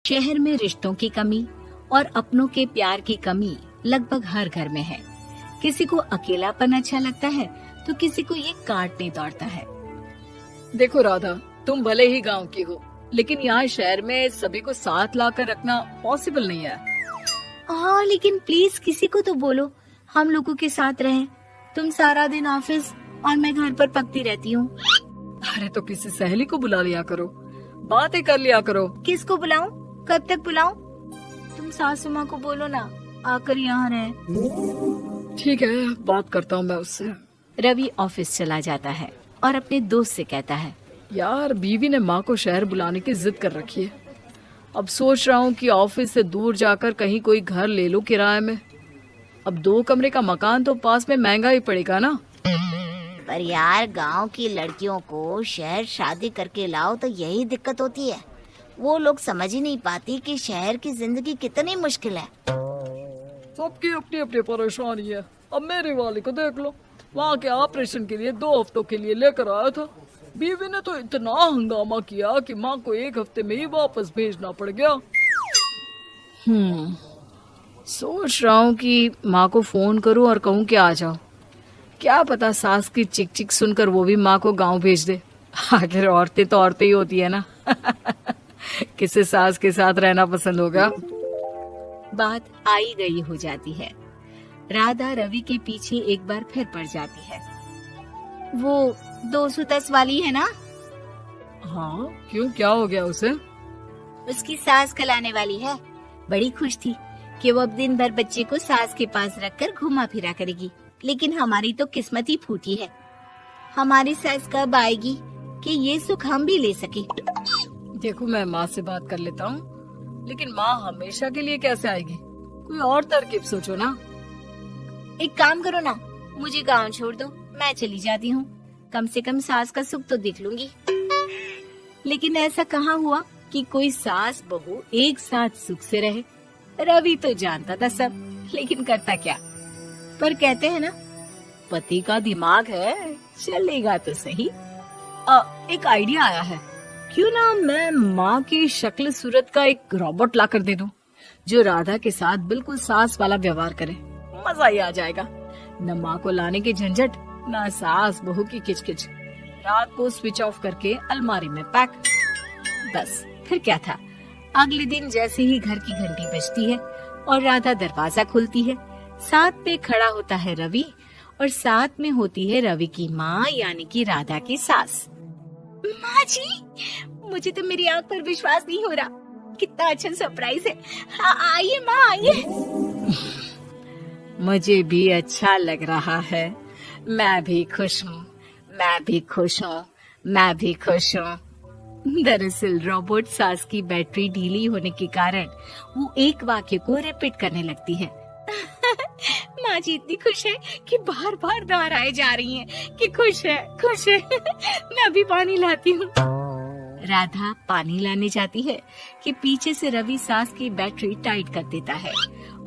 शहर में रिश्तों की कमी और अपनों के प्यार की कमी लगभग हर घर में है। किसी को अकेलापन अच्छा लगता है तो किसी को ये काटने दौड़ता है। देखो राधा, तुम भले ही गांव की हो, लेकिन यहाँ शहर में सभी को साथ लाकर रखना पॉसिबल नहीं है। हाँ, लेकिन प्लीज किसी को तो बोलो हम लोगों के साथ रहें। तुम सारा दिन ऑफिस और मैं घर पर पकती रहती हूँ। अरे तो किसी सहेली को बुला लिया करो, बातें कर लिया करो। किसको बुलाऊं? कब तक बुलाऊं? तुम सासू माँ को बोलो ना आकर यहाँ रहे। ठीक है, बात करता हूँ मैं उससे। रवि ऑफिस चला जाता है और अपने दोस्त से कहता है, यार बीवी ने माँ को शहर बुलाने की जिद कर रखी है। अब सोच रहा हूँ कि ऑफिस से दूर जाकर कहीं कोई घर ले लूं किराए में। अब 2 कमरे का मकान तो पास में महंगा ही पड़ेगा ना। पर यार गांव की लड़कियों को शहर शादी करके लाओ तो यही दिक्कत होती है। वो लोग समझ ही नहीं पाती कि शहर की जिंदगी कितनी मुश्किल है। सबकी अपनी अपनी परेशानी है। अब मेरे वाले को देख लो, वहाँ के ऑपरेशन के लिए 2 हफ्तों के लिए लेकर आया था। बीवी ने तो इतना हंगामा किया कि माँ को 1 हफ्ते में ही वापस भेजना पड़ गया। सोच रहा हूँ कि माँ को फोन करूँ और कहूँ कि आ जाओ। क्या पता सास की चिक चिक सुनकर वो भी माँ को गांव भेज दे। आखिर औरतें तो औरतें ही होती है ना। किसे सास के साथ रहना पसंद होगा। बात आई गई हो जाती है। राधा रवि के पीछे एक बार फिर पड़ जाती है। वो 210 वाली है ना? हाँ, क्यों, क्या हो गया उसे? उसकी सास खिलाने वाली है। बड़ी खुश थी कि वो अब दिन भर बच्चे को सास के पास रखकर घुमा फिरा करेगी। लेकिन हमारी तो किस्मत ही फूटी है। हमारी सास कब आएगी कि ये सुख हम भी ले सके? देखो, मैं माँ से बात कर लेता हूँ, लेकिन माँ हमेशा के लिए कैसे आएगी? कोई और तरकीब सोचो ना। एक काम करो ना, मुझे गांव छोड़ दो, मैं चली जाती हूँ। कम से कम सास का सुख तो देख लूंगी। लेकिन ऐसा कहाँ हुआ कि कोई सास बहू एक साथ सुख से रहे। रवि तो जानता था सब, लेकिन करता क्या। पर कहते हैं ना, पति का दिमाग है, चलेगा तो सही। एक आइडिया आया है। क्यों ना मैं माँ की शक्ल सूरत का एक रोबोट लाकर दे दूं, जो राधा के साथ बिल्कुल सास वाला व्यवहार करे। मजा ही आ जाएगा। न माँ को लाने की झंझट, न सास बहू की किचकिच। रात को स्विच ऑफ करके अलमारी में पैक। बस फिर क्या था। अगले दिन जैसे ही घर की घंटी बजती है और राधा दरवाजा खोलती है, साथ में खड़ा होता है रवि और साथ में होती है रवि की माँ यानी कि राधा की सास। माँ जी, मुझे तो मेरी आंख पर विश्वास नहीं हो रहा। कितना अच्छा सरप्राइज है। हाँ, आइए माँ, आइए। मुझे भी अच्छा लग रहा है। मैं भी खुश हूँ, मैं भी खुश हूँ, मैं भी खुश हूँ। दरअसल रोबोट सास की बैटरी ढीली होने के कारण वो एक वाक्य को रिपीट करने लगती है। माँ जी इतनी खुश है कि बार बार दोहराए जा रही हैं कि खुश है, खुश है। मैं अभी पानी लाती हूँ। राधा पानी लाने जाती है कि पीछे से रवि सास की बैटरी टाइट कर देता है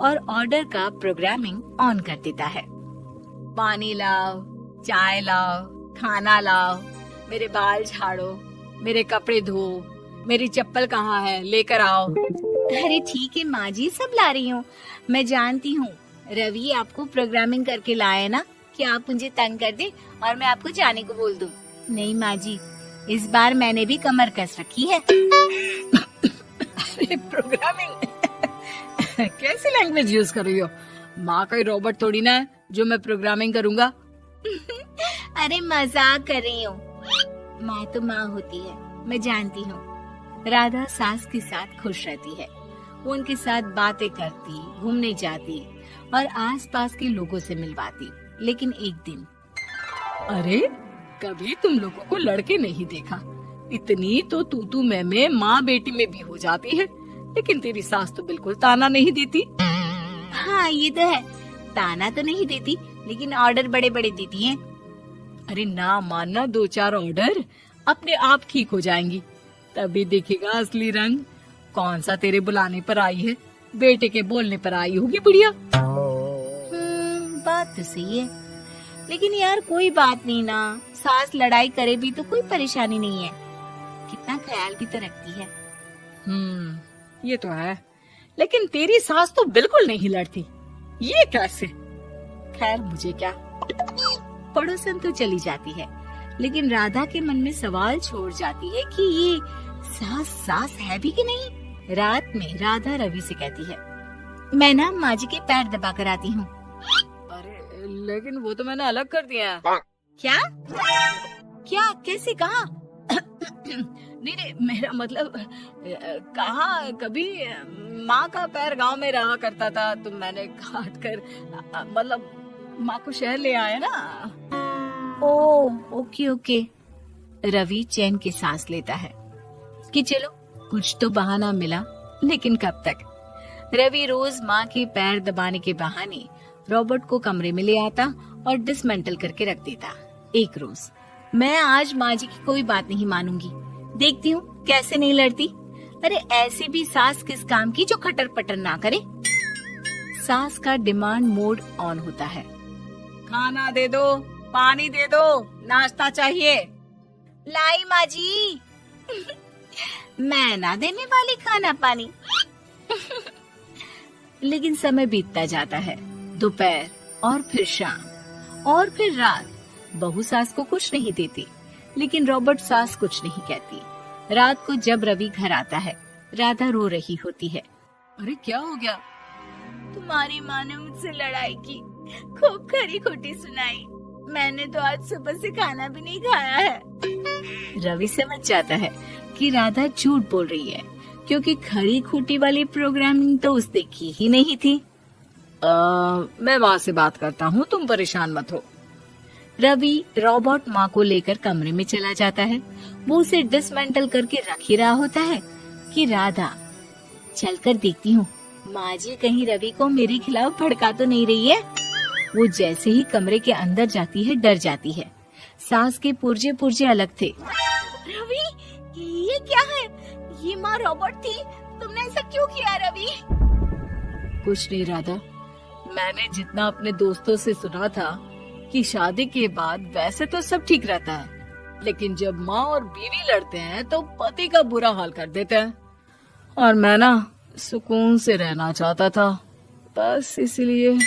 और ऑर्डर का प्रोग्रामिंग ऑन कर देता है। पानी लाओ, चाय लाओ, खाना लाओ, मेरे बाल झाड़ो, मेरे कपड़े धो, मेरी चप्पल कहाँ है, लेकर आओ। अरे ठीक है माँ जी, सब ला रही हूँ। मैं जानती हूँ रवि आपको प्रोग्रामिंग करके लाया ना कि आप मुझे तंग कर दे और मैं आपको जाने को बोल दूँ। नहीं माँ जी, इस बार मैंने भी कमर कस रखी है। अरे प्रोग्रामिंग कैसी लैंग्वेज यूज कर रही हो? माँ का रोबोट थोड़ी ना है जो मैं प्रोग्रामिंग करूँगा। अरे मजाक कर रही हूँ। माँ तो माँ होती है, मैं जानती हूँ। राधा सास के साथ खुश रहती है। वो उनके साथ बातें करती, घूमने जाती और आसपास के लोगों से मिलवाती। लेकिन एक दिन, अरे कभी तुम लोगों को लड़के नहीं देखा। इतनी तो तू मैं माँ बेटी में भी हो जाती है, लेकिन तेरी सास तो बिल्कुल ताना नहीं देती। हाँ ये तो है, ताना तो नहीं देती लेकिन ऑर्डर बड़े बड़े देती है। अरे ना मानना, 2-4 ऑर्डर अपने आप ठीक हो जाएंगी। तभी देखेगा असली रंग। कौन सा तेरे बुलाने पर आई है, बेटे के बोलने पर आई होगी बुढ़िया। बात तो सही है, लेकिन यार कोई बात नहीं ना। सास लड़ाई करे भी तो कोई परेशानी नहीं है। कितना ख्याल भी तो रखती है। ये तो है, लेकिन तेरी सास तो बिल्कुल नहीं लड़ती, ये कैसे? खैर मुझे क्या। पड़ोसन तो चली जाती है, लेकिन राधा के मन में सवाल छोड़ जाती है कि ये सास सास है भी कि नहीं। रात में राधा रवि से कहती है, मैं ना माँ जी के पैर दबा कर आती हूँ। अरे लेकिन वो तो मैंने अलग कर दिया है। क्या क्या कैसे कहा? नहीं, मेरा मतलब कहाँ कभी माँ का पैर गांव में रहा करता था, तो मैंने काट कर मतलब माँ को शहर ले आया ना। Okay okay. रवि चैन की सांस लेता है कि चलो कुछ तो बहाना मिला, लेकिन कब तक। रवि रोज माँ के पैर दबाने के बहाने रॉबर्ट को कमरे में ले आता और डिसमेंटल करके रख देता। एक रोज, मैं आज माँ जी की कोई बात नहीं मानूंगी, देखती हूँ कैसे नहीं लड़ती। अरे ऐसी भी सास किस काम की जो खटर पटर ना करे। सास का डिमांड मोड ऑन होता है। खाना दे दो, पानी दे दो, नाश्ता चाहिए। लाई माँ जी। मैं ना देने वाली खाना पानी। लेकिन समय बीतता जाता है, दोपहर और फिर शाम और फिर रात। बहू सास को कुछ नहीं देती, लेकिन रॉबर्ट सास कुछ नहीं कहती। रात को जब रवि घर आता है, राधा रो रही होती है। अरे क्या हो गया? तुम्हारी माँ ने मुझसे लड़ाई की, खूब खरी खोटी सुनाई। मैंने तो आज सुबह से खाना भी नहीं खाया है। रवि समझ जाता है कि राधा झूठ बोल रही है, क्योंकि खरी खोटी वाली प्रोग्रामिंग तो उसने की ही नहीं थी। मैं माँ से बात करता हूँ, तुम परेशान मत हो। रवि रॉबर्ट माँ को लेकर कमरे में चला जाता है। वो उसे डिसमेंटल करके रख ही रहा होता है कि राधा, चलकर देखती हूँ माँ जी कहीं रवि को मेरे खिलाफ भड़का तो नहीं रही है। वो जैसे ही कमरे के अंदर जाती है, डर जाती है। सास के पुर्जे पुर्जे अलग थे। रवि, ये क्या है? ये माँ रॉबर्ट थी, तुमने ऐसा क्यों किया रवि? कुछ नहीं राधा, मैंने जितना अपने दोस्तों से सुना था कि शादी के बाद वैसे तो सब ठीक रहता है, लेकिन जब माँ और बीवी लड़ते हैं तो पति का बुरा हाल कर देते हैं। और मैं ना सुकून से रहना चाहता था, बस इसलिए।